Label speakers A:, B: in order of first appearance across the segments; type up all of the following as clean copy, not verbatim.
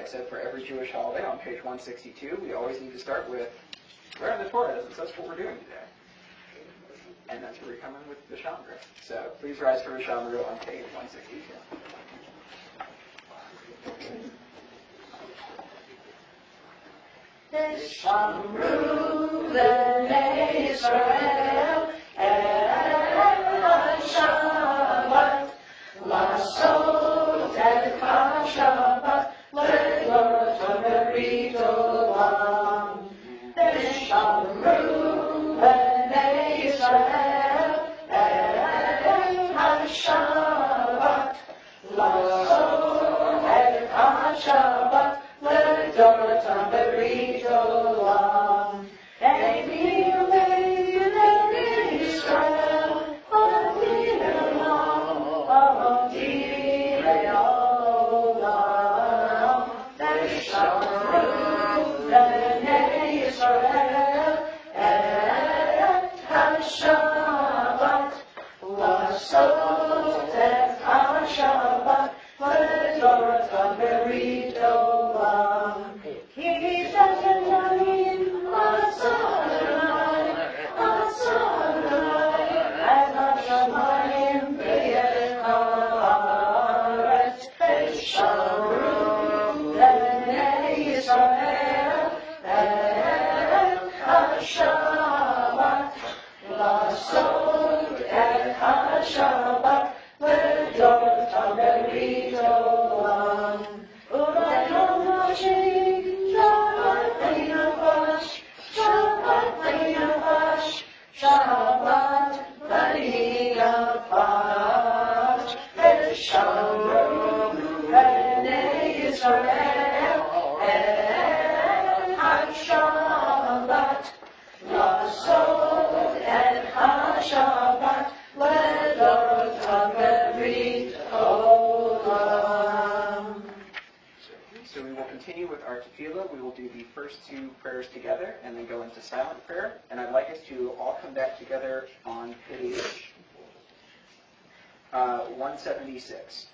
A: said, for every Jewish holiday on page 162, we always need to start with, where in the Torah does it says what we're doing today? And that's where we come in with the Shamru. So please rise for the Shamru on page 162.
B: Shamru b'nei Yisrael et Shabbat Lasot et HaShabbat le'lot berit olam. Shamru b'nei Yisrael et HaShabbat Lasot et HaShabbat le'lot berit olam.
A: So we will continue with our tefillah. We will do the first two prayers together and then go into silent prayer. And I'd like us to all come back together on page 176.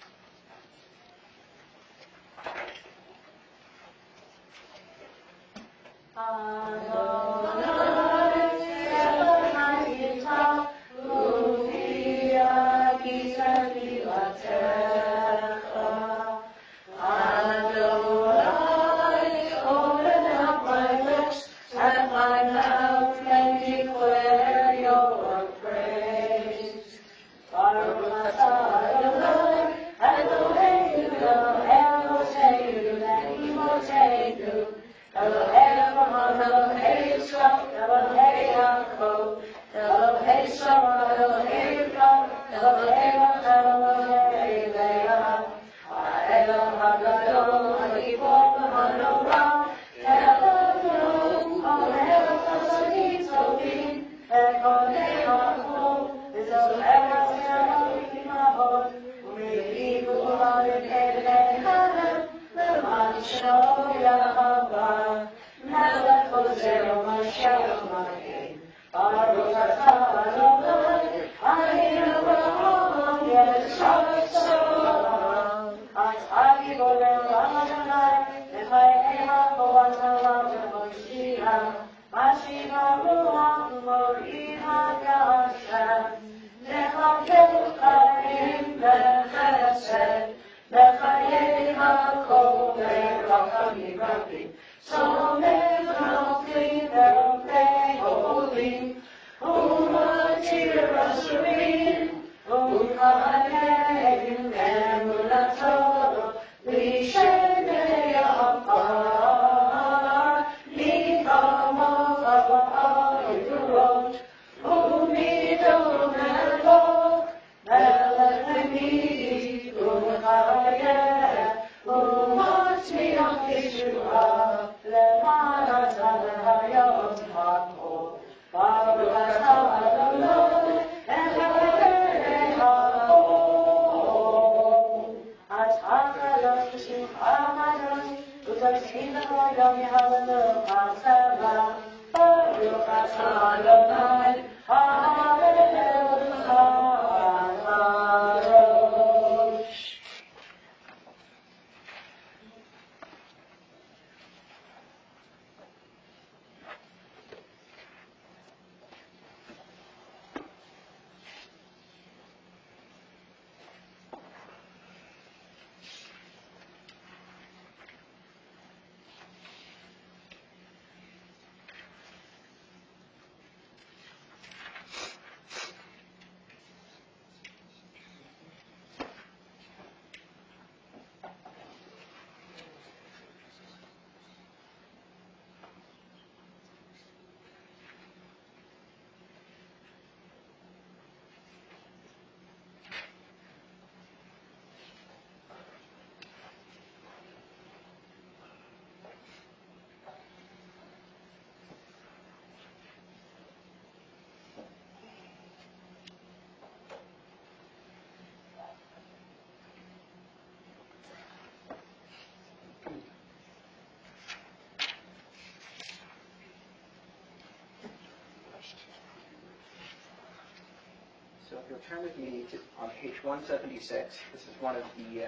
A: So if you'll turn with me on page 176, this is one of the,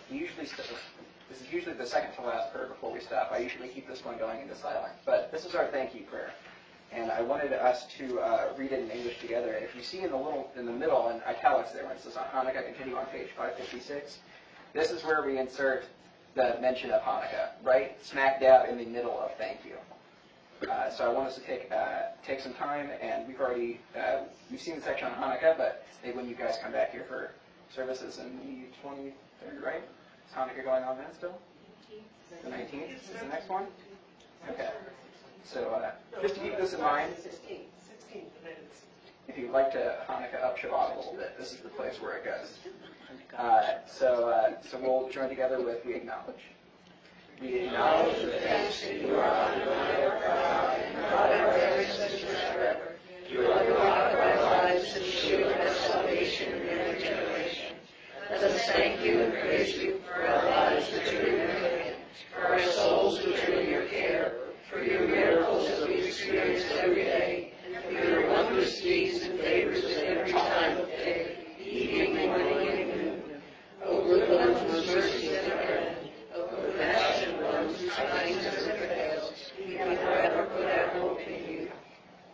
A: this is usually the second to last prayer before we stop. I usually keep this one going into silent. But this is our thank you prayer. And I wanted us to read it in English together. And if you see in the middle in italics there, when it says on Hanukkah, continue on page 556, this is where we insert the mention of Hanukkah, right smack dab in the middle of thank you. So I want us to take some time, and we've seen the section on Hanukkah, but maybe when you guys come back here for services in the 23rd, right? Is Hanukkah going on then still? The 19th is the next one? Okay. So just to keep this in mind, if you'd like to Hanukkah up Shabbat a little bit, this is the place where it goes. So we'll join together with We Acknowledge. We acknowledge the thanks that you are our God and God of our ancestors forever. You are the rock of our lives and shield of our salvation in every generation. Let us thank you and praise you for our lives which are in your hand, for our souls which are in your care, for your miracles that we experience every day, and for your wondrous deeds and favors at every time of day, evening, morning, and noon. O good one whose mercy is never end, O compassionate one whose kindness never fails, we forever put our hope in you.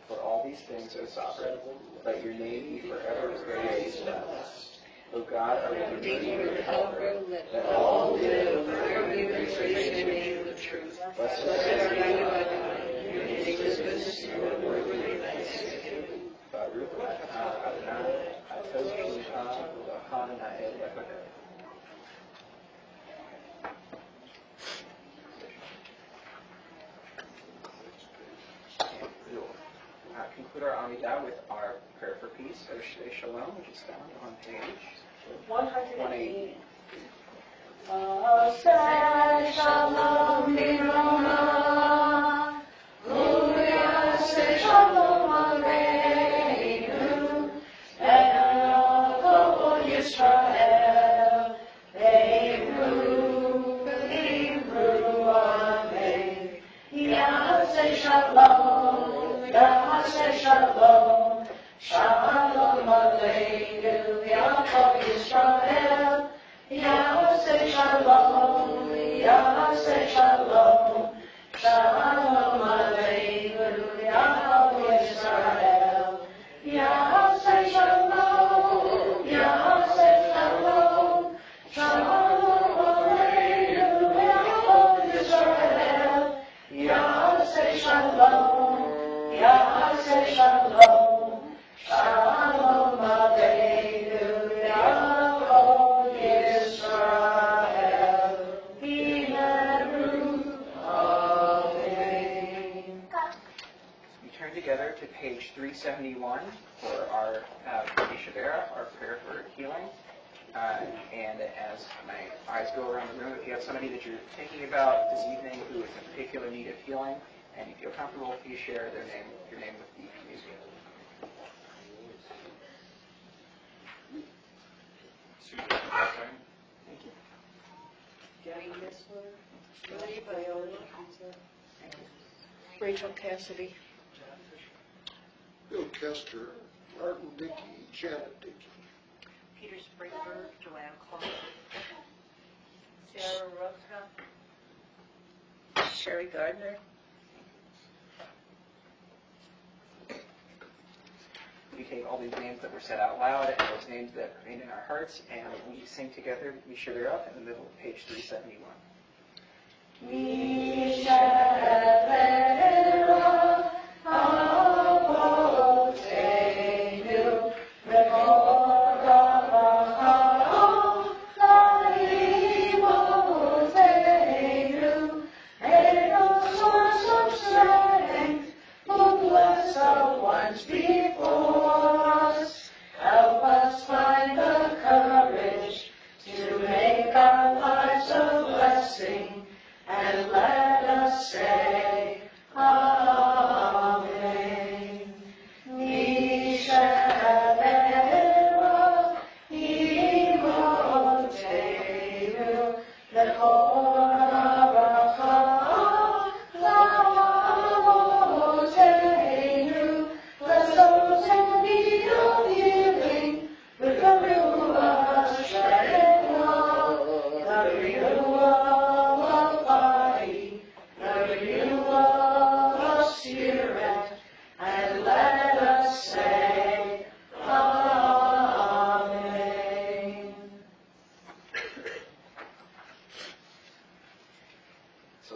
A: For all these things, O Sovereign, let your name be forever praised and blessed. O God, our Redeemer and Helper, let all who live affirm you and praise your name with truth. Blessed are you, our God, your name is goodness and your word with thanksgiving. Baruch atah Adonai, atah shemcha v'chana na'ed lechadesh. We'll conclude our Amidah with our prayer for peace, Oshe Shalom, which is found on page 180.
B: Oseh Shalom Birona, Uyaseh Shalom Aleinu, Eloho Yisrael, Be'imru, Amen. Yaseh Shalom, Yaseh Shalom, Shalom Aleinu, Yaakov Yisrael, Yaseh Shalom, Yaseh Shalom, Shalom Aleinu, Yaakov Yisrael, Yaseh Shalom, Yaseh Shalom, Shalom Aleinu, Yaakov Yisrael, Yaseh Shalom, Yaseh Shalom, Shalom Aleinu, Yaakov Yisrael, Amen.
A: We turn together to page 371 for our Yeshavera, our prayer for healing. And as my eyes go around the room, if you have somebody that you're thinking about this evening who is in particular need of healing, and you feel comfortable, please share your name with the community. Thank you.
C: Jenny Missler, Marie Viola, Rachel Cassidy,
D: Bill Kester, Martin Dickey, Janet Dickey.
C: Peter Springberg, Joanne Clark, Sarah Ruska, Sherry Gardner.
A: We take all these names that were said out loud and those names that remain in our hearts, and we sing together, we share it up in the middle of page 371.
B: And let us say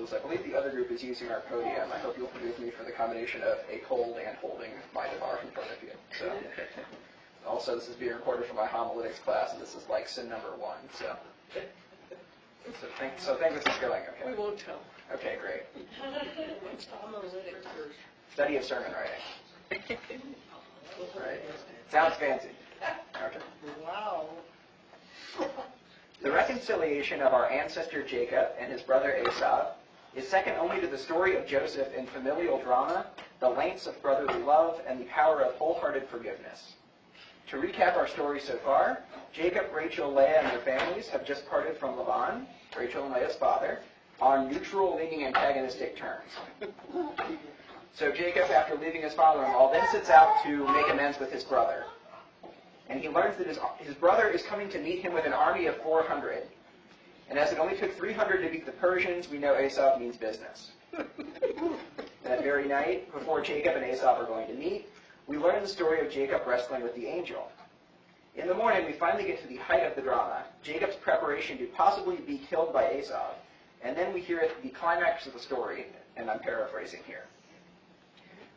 A: Services. I believe the other group is using our podium. I hope you'll forgive me for the combination of a cold and holding my devar in front of you. So, also, this is being recorded for my homiletics class, and this is like sin number 1. So think this is going okay.
C: We won't tell.
A: Okay, great.
C: What's the homiletic first?
A: Study of sermon writing. Right. Sounds fancy. Okay.
C: Wow.
A: The reconciliation of our ancestor Jacob and his brother Esau is second only to the story of Joseph in familial drama, the lengths of brotherly love, and the power of wholehearted forgiveness. To recap our story so far, Jacob, Rachel, Leah, and their families have just parted from Laban, Rachel and Leah's father, on neutral, leaning antagonistic terms. So Jacob, after leaving his father-in-law, then sets out to make amends with his brother. And he learns that his brother is coming to meet him with an army of 400. And as it only took 300 to beat the Persians, we know Esau means business. That very night, before Jacob and Esau are going to meet, we learn the story of Jacob wrestling with the angel. In the morning, we finally get to the height of the drama, Jacob's preparation to possibly be killed by Esau. And then we hear at the climax of the story, and I'm paraphrasing here.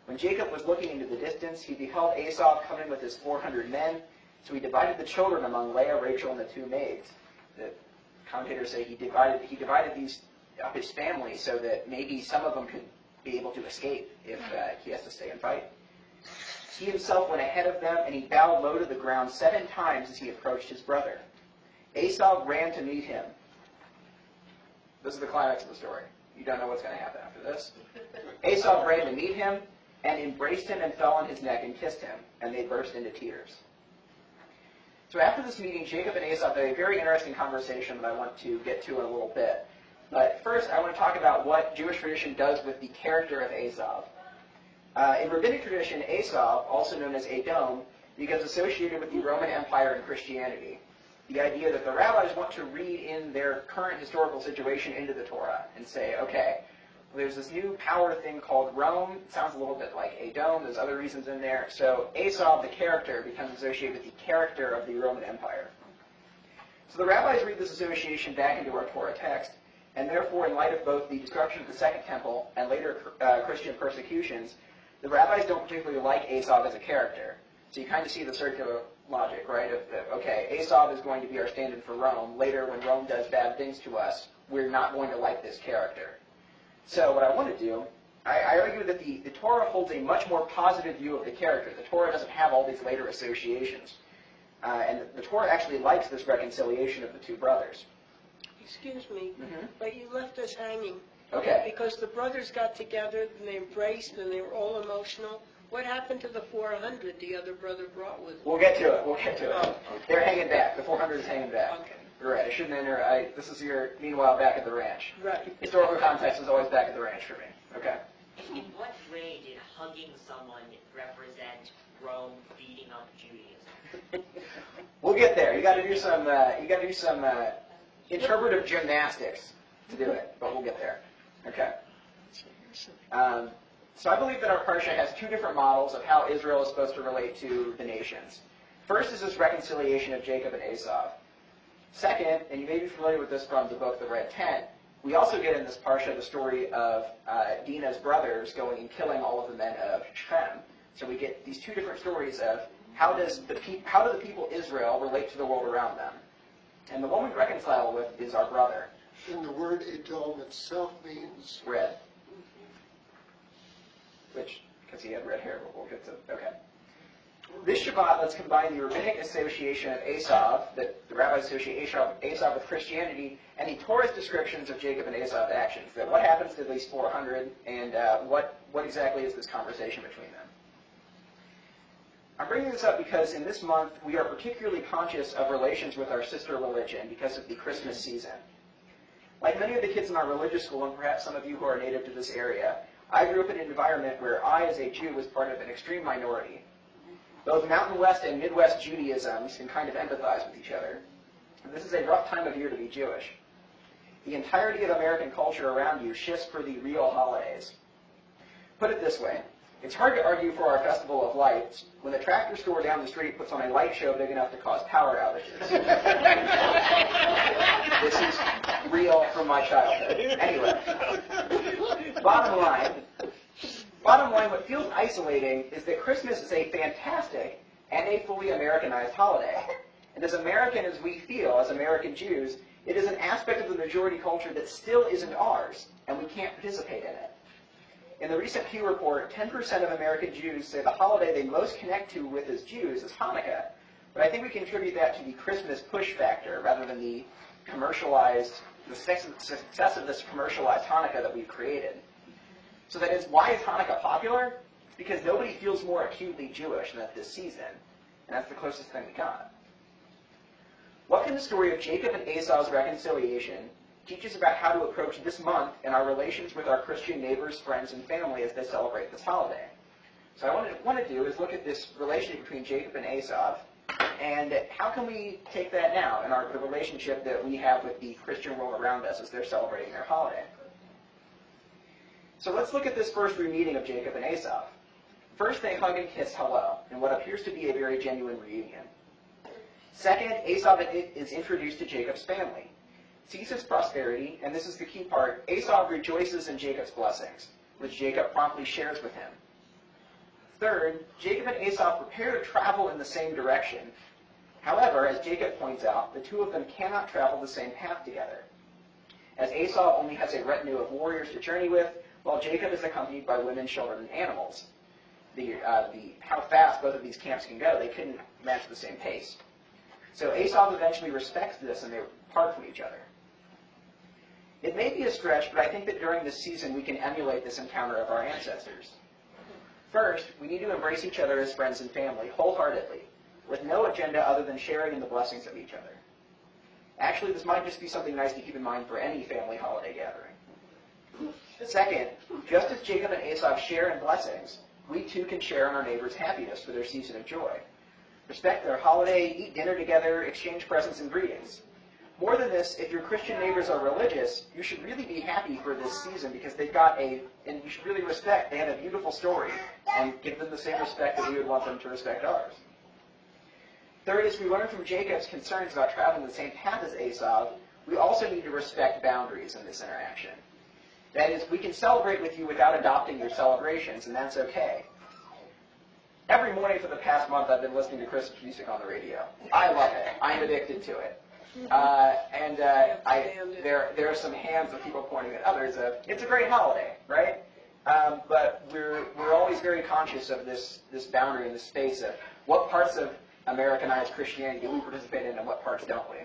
A: When Jacob was looking into the distance, he beheld Esau coming with his 400 men, so he divided the children among Leah, Rachel, and the 2 maids. The commentators say he divided these up his family so that maybe some of them could be able to escape if he has to stay and fight. He himself went ahead of them, and he bowed low to the ground 7 times as he approached his brother. Esau ran to meet him. This is the climax of the story. You don't know what's going to happen after this. Esau ran to meet him and embraced him and fell on his neck and kissed him, and they burst into tears. So after this meeting, Jacob and Esau had a very interesting conversation that I want to get to in a little bit. But first, I want to talk about what Jewish tradition does with the character of Esau. In rabbinic tradition, Esau, also known as Edom, becomes associated with the Roman Empire and Christianity. The idea that the rabbis want to read in their current historical situation into the Torah and say, okay, there's this new power thing called Rome. It sounds a little bit like Edom. There's other reasons in there. So Esau, the character, becomes associated with the character of the Roman Empire. So the rabbis read this association back into our Torah text, and therefore, in light of both the destruction of the Second Temple and later Christian persecutions, the rabbis don't particularly like Esau as a character. So you kind of see the circular logic, right? Okay, Esau is going to be our stand-in for Rome. Later, when Rome does bad things to us, we're not going to like this character. So what I want to do, I argue that the Torah holds a much more positive view of the character. The Torah doesn't have all these later associations. And the Torah actually likes this reconciliation of the 2 brothers.
C: Excuse me, but you left us hanging.
A: Okay.
C: Because the brothers got together and they embraced and they were all emotional. What happened to the 400 the other brother brought with him?
A: We'll get to it. Oh, okay. They're hanging back. The 400 is hanging back.
C: Okay.
A: Right. I shouldn't enter. This is your meanwhile back at the ranch.
C: Right.
A: Historical context is always back at the ranch for me. Okay.
E: In what way did hugging someone represent Rome beating up Judaism?
A: We'll get there. You got to do some. Interpretive gymnastics to do it, but we'll get there. Okay. So I believe that our parsha has 2 different models of how Israel is supposed to relate to the nations. First is this reconciliation of Jacob and Esau. Second, and you may be familiar with this from the book The Red Tent, we also get in this parsha the story of Dinah's brothers going and killing all of the men of Shechem. So we get these 2 different stories of how do the people Israel relate to the world around them. And the one we reconcile with is our brother.
D: And the word Edom itself means
A: Red. Which, because he had red hair, but we'll get to, okay. This Shabbat, let's combine the rabbinic association of Esau, that the rabbis associate Esau with Christianity, and the Torah's descriptions of Jacob and Esau's actions. That what happens to these 400, and what exactly is this conversation between them? I'm bringing this up because in this month, we are particularly conscious of relations with our sister religion because of the Christmas season. Like many of the kids in our religious school, and perhaps some of you who are native to this area, I grew up in an environment where I, as a Jew, was part of an extreme minority. Both Mountain West and Midwest Judaisms can kind of empathize with each other. And this is a rough time of year to be Jewish. The entirety of American culture around you shifts for the real holidays. Put it this way. It's hard to argue for our Festival of Lights when the tractor store down the street puts on a light show big enough to cause power outages. This is real from my childhood. Anyway, bottom line, what feels isolating is that Christmas is a fantastic and a fully Americanized holiday. And as American as we feel, as American Jews, it is an aspect of the majority culture that still isn't ours, and we can't participate in it. In the recent Pew report, 10% of American Jews say the holiday they most connect to with as Jews is Hanukkah. But I think we can attribute that to the Christmas push factor rather than the success of this commercialized Hanukkah that we've created. So that is, why is Hanukkah popular? It's because nobody feels more acutely Jewish than at this season, and that's the closest thing we got. What can the story of Jacob and Esau's reconciliation teach us about how to approach this month and our relations with our Christian neighbors, friends, and family as they celebrate this holiday? So what I want to do is look at this relationship between Jacob and Esau, and how can we take that now in the relationship that we have with the Christian world around us as they're celebrating their holiday. So let's look at this first re-meeting of Jacob and Esau. First, they hug and kiss hello, in what appears to be a very genuine reunion. Second, Esau is introduced to Jacob's family. Sees his prosperity, and this is the key part, Esau rejoices in Jacob's blessings, which Jacob promptly shares with him. Third, Jacob and Esau prepare to travel in the same direction. However, as Jacob points out, the two of them cannot travel the same path together, as Esau only has a retinue of warriors to journey with, while Jacob is accompanied by women, children, and animals. How fast both of these camps can go, they couldn't match the same pace. So Esau eventually respects this, and they part from each other. It may be a stretch, but I think that during this season we can emulate this encounter of our ancestors. First, we need to embrace each other as friends and family wholeheartedly, with no agenda other than sharing in the blessings of each other. Actually, this might just be something nice to keep in mind for any family holiday gathering. Second, just as Jacob and Esau share in blessings, we too can share in our neighbors' happiness for their season of joy. Respect their holiday, eat dinner together, exchange presents and greetings. More than this, if your Christian neighbors are religious, you should really be happy for this season because they've got and you should really respect, they have a beautiful story, and give them the same respect that we would want them to respect ours. Third, as we learn from Jacob's concerns about traveling the same path as Esau, we also need to respect boundaries in this interaction. That is, we can celebrate with you without adopting your celebrations, and that's okay. Every morning for the past month, I've been listening to Christmas music on the radio. I love it. I'm addicted to it. There are some hands of people pointing at others. It's a great holiday, right? But we're always very conscious of this boundary and this space of what parts of Americanized Christianity do we participate in and what parts don't we.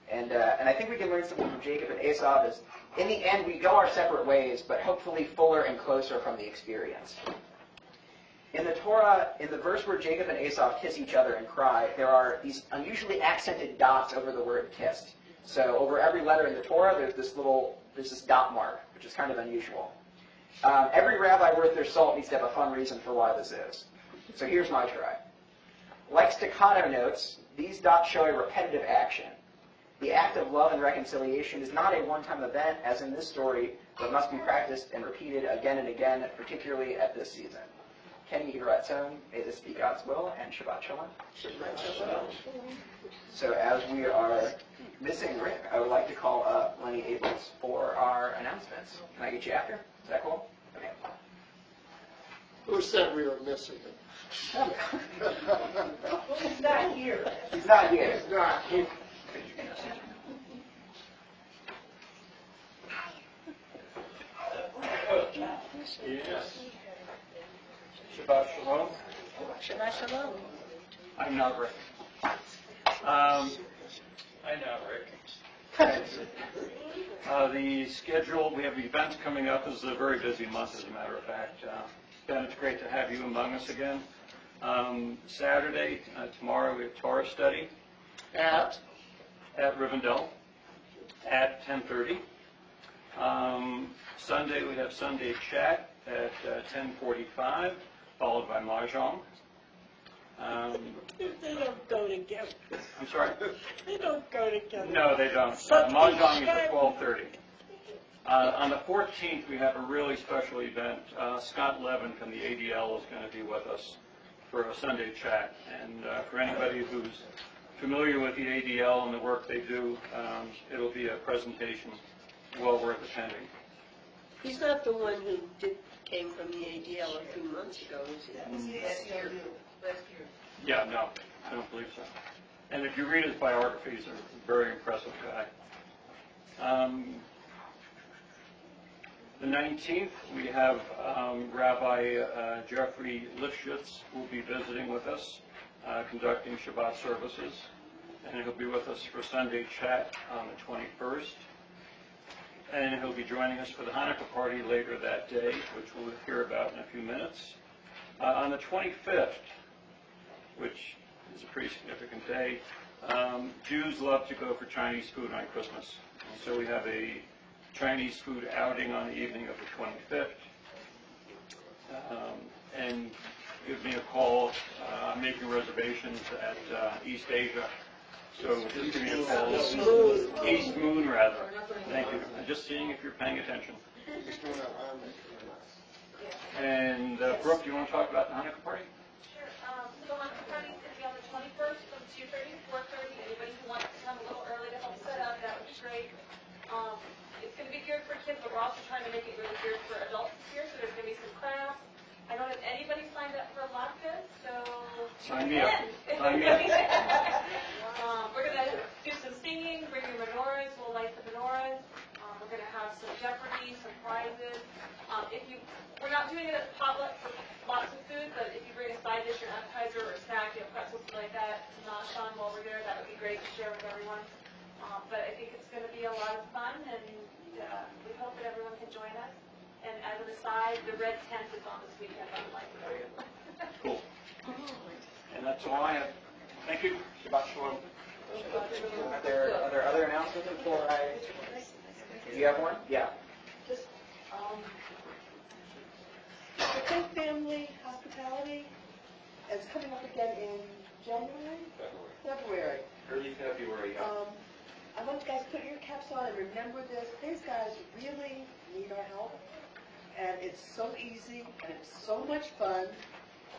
A: And I think we can learn something from Jacob and Esau. Is in the end we go our separate ways, but hopefully fuller and closer from the experience. In the Torah, in the verse where Jacob and Esau kiss each other and cry, there are these unusually accented dots over the word kissed. So over every letter in the Torah, there's this dot mark, which is kind of unusual. Every rabbi worth their salt needs to have a fun reason for why this is. So here's my try. Like staccato notes, these dots show a repetitive action. The act of love and reconciliation is not a one-time event, as in this story, but must be practiced and repeated again and again, particularly at this season. Kenny Hiratzon, may this be God's will, and Shabbat Shalom.
C: Shabbat Shalom.
A: So as we are missing Rick, I would like to call up Lenny Abrams for our announcements. Can I get you after? Is that cool? Okay.
D: Who said we were missing him?
C: He's not here.
A: He's not here.
D: He's not.
F: Yes. Shabbat Shalom.
C: Shabbat Shalom.
F: I'm not Rick. I'm not Rick. The schedule, we have events coming up. This is a very busy month, as a matter of fact. Ben, it's great to have you among us again. Saturday, tomorrow, we have Torah study at Rivendell at 10:30. Sunday, we have Sunday chat at 10:45, followed by Mahjong.
C: They don't go together.
F: I'm sorry?
C: They don't go together.
F: No, they don't. Mahjong is at 12:30. On the 14th, we have a really special event. Scott Levin from the ADL is going to be with us for a Sunday chat. And for anybody who's familiar with the ADL and the work they do, it'll be a presentation well worth attending.
C: He's not the one who came from the ADL a few months ago, is he?
F: Yeah, no, I don't believe so. And if you read his biography, he's a very impressive guy. The 19th, we have Rabbi Jeffrey Lifshitz who will be visiting with us, conducting Shabbat services. And he'll be with us for Sunday chat on the 21st. And he'll be joining us for the Hanukkah party later that day, which we'll hear about in a few minutes. On the 25th, which is a pretty significant day, Jews love to go for Chinese food on Christmas. And so we have a Chinese food outing on the evening of the 25th. And give me a call. I'm making reservations at East Asia. So just give me a call. East Moon, rather. Thank you. I'm just seeing if you're paying attention. And Brooke, do you want to talk about the Hanukkah party?
B: Sure. So Hanukkah party is going to be on the 21st from 2:30 to 4:30. Anybody who wants to come a little early to help set up, that would be great. It's going to be geared for kids, but we're also trying to make it really geared for adults this year. So there's going to be some crafts. I don't have anybody signed up for latkes, so
F: Sign me up. Sign me up.
B: we're going to do some singing, bring your menorahs, we'll light the menorahs. We're going to have some Jeopardy, some prizes. We're not doing it as potluck for lots of food, but if you bring a side dish or appetizer or a snack, pretzels, something like that, nosh on while we're there, that would be great to share with everyone. But I think it's going to be a lot of fun, and we hope that everyone can join us. And as an aside, the red tent is on this weekend, unlike
F: Cool. And that's all I have. Thank you.
A: Shabbat Shalom. Are there other announcements before I... Do you have one? Yeah.
G: Just, the Faith Family Hospitality is coming up again in January? February.
A: Early February,
G: I want you guys to put your caps on and remember this. These guys really need our help. And it's so easy and it's so much fun.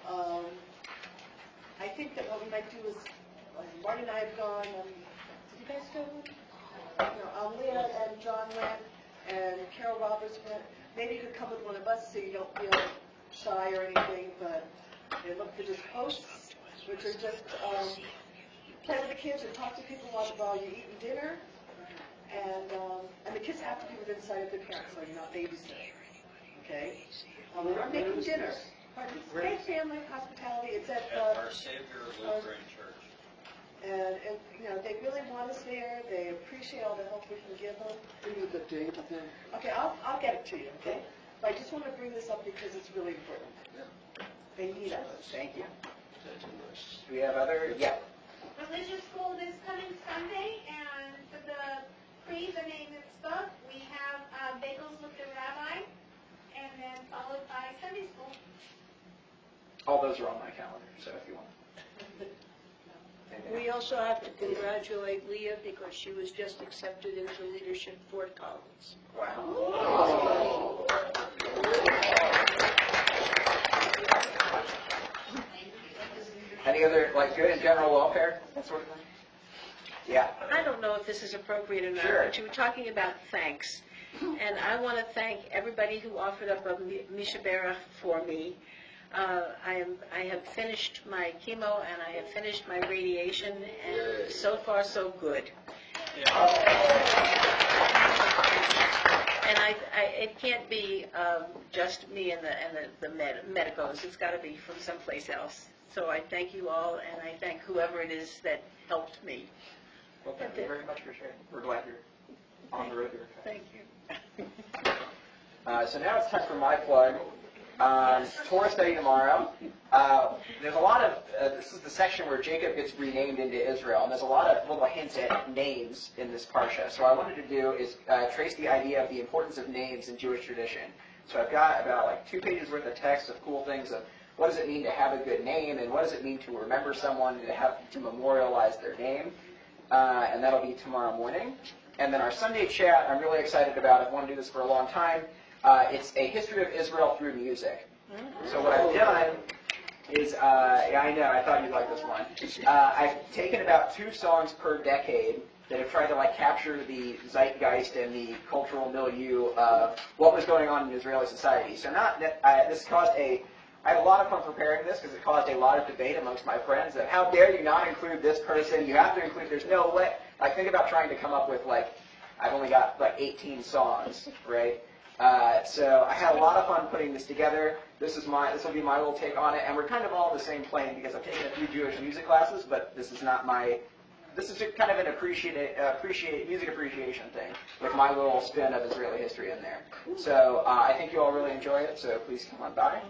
G: I think that what we might do is, Marty and I have gone, did you guys go? No, Leah and John went and Carol Roberts went. Maybe you could come with one of us so you don't feel shy or anything, but they look for just hosts, which are just play with the kids and talk to people while you're eating dinner. And the kids have to be within sight of their parents, so you're not babysitting. Okay? We're not making dinner. Faith Family Hospitality, it's at
F: Our Savior Lutheran Church.
G: And they really want us there. They appreciate all the help we can give them.
D: You need the date again?
G: Okay, I'll get it to you, okay? But I just want to bring this up because it's really important. They need us.
A: Thank you. Do we have other? Yeah.
H: Religious school this coming Sunday, and for the pre-the-name and stuff, we have bagels with the rabbi, and then followed by Sunday school.
A: All those are on my calendar, so if you want.
C: We also have to congratulate Leah because she was just accepted into leadership at Fort Collins.
A: Wow. Any other, good in general welfare, that sort of thing? Yeah.
I: I don't know if this is appropriate or not,
A: Sure.
I: but you were talking about thanks. And I want to thank everybody who offered up a Misha Berach for me. I have finished my chemo and I have finished my radiation, and so far so good. And it can't be just me and the medicos. It's got to be from someplace else. So I thank you all, and I thank whoever it is that helped me.
A: Well, thank you very much for sharing. We're glad you're on the road here.
I: Thank you.
A: So now it's time for my plug. Torah study tomorrow. There's a lot of, this is the section where Jacob gets renamed into Israel, and there's a lot of little hints at names in this parsha. So what I wanted to do is trace the idea of the importance of names in Jewish tradition. So I've got about 2 pages worth of text of cool things of what does it mean to have a good name, and what does it mean to remember someone, to memorialize their name. And that'll be tomorrow morning. And then our Sunday chat, I'm really excited about. I've wanted to do this for a long time. It's a history of Israel through music. So what I've done is, yeah, I know, I thought you'd like this one. I've taken about 2 songs per decade that have tried to like capture the zeitgeist and the cultural milieu of what was going on in Israeli society. So not that, this caused I had a lot of fun preparing this because it caused a lot of debate amongst my friends of how dare you not include this person, you have to include, there's no way. Like think about trying to come up with like, I've only got like 18 songs, right? So I had a lot of fun putting this together. This will be my little take on it, and we're kind of all in the same plane because I've taken a few Jewish music classes, but this is not this is just kind of an music appreciation thing with my little spin of Israeli history in there. So I think you all really enjoy it, so please come on by.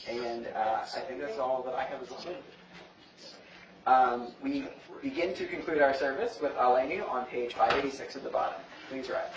A: And I think that's all that I have as well. We begin to conclude our service with Aleinu on page 586 at the bottom. Please rise.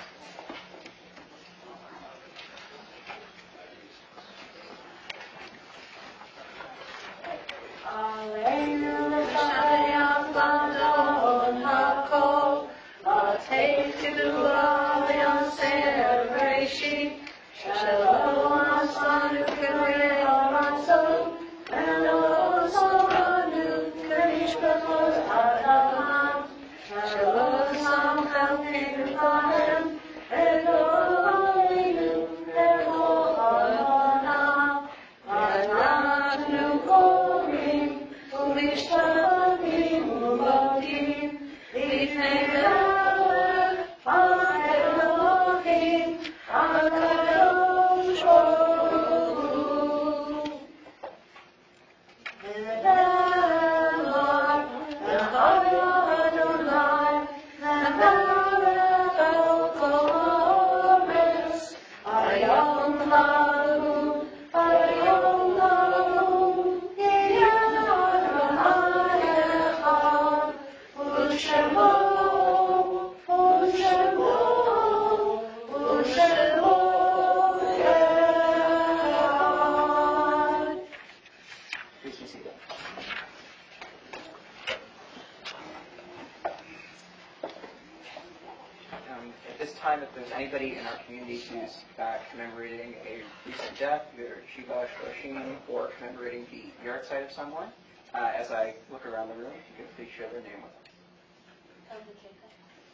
A: If there's anybody in our community who's commemorating a recent death, either Shiva Shoshim or commemorating the yard site of someone, as I look around the room, if you could please share their name with them.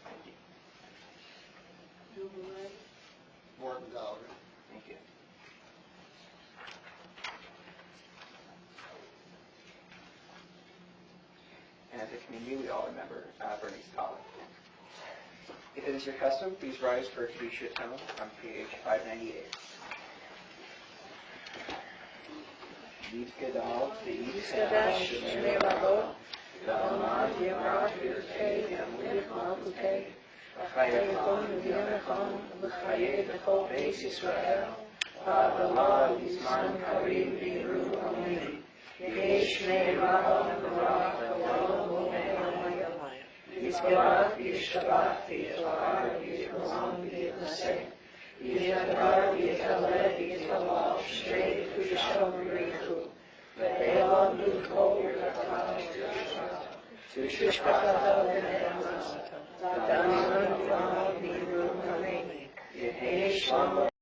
A: Thank you.
D: Morton Dollar.
A: Thank you. And as a community, we all remember Bernice Collins. If it is your custom, please rise for Kedusha Tone on page 598. Yitgadal, Yitgadash, Shnei Rabo, Galamad, Yamar, Yirkei, Yamlik, Malkutei, Chayekon, Yamechon, L'chayei, L'chol, Beis Yisrael, V'Adallah, Yisman, Karim, V'Yiru, Amen. Yesh, Shnei Rabo, V'Rach, V'Yalom, Yisbarach, Yishabach, Yisbarach, Yisbarach, Yisbarach, Yisbarach, Yishaleh, Yishaleh, Straight, Yishom, Richu, Ve'elon, Luchol, Yishabach, Yishabach, Yishabach, Yishabach, Yishabach, Yishabach,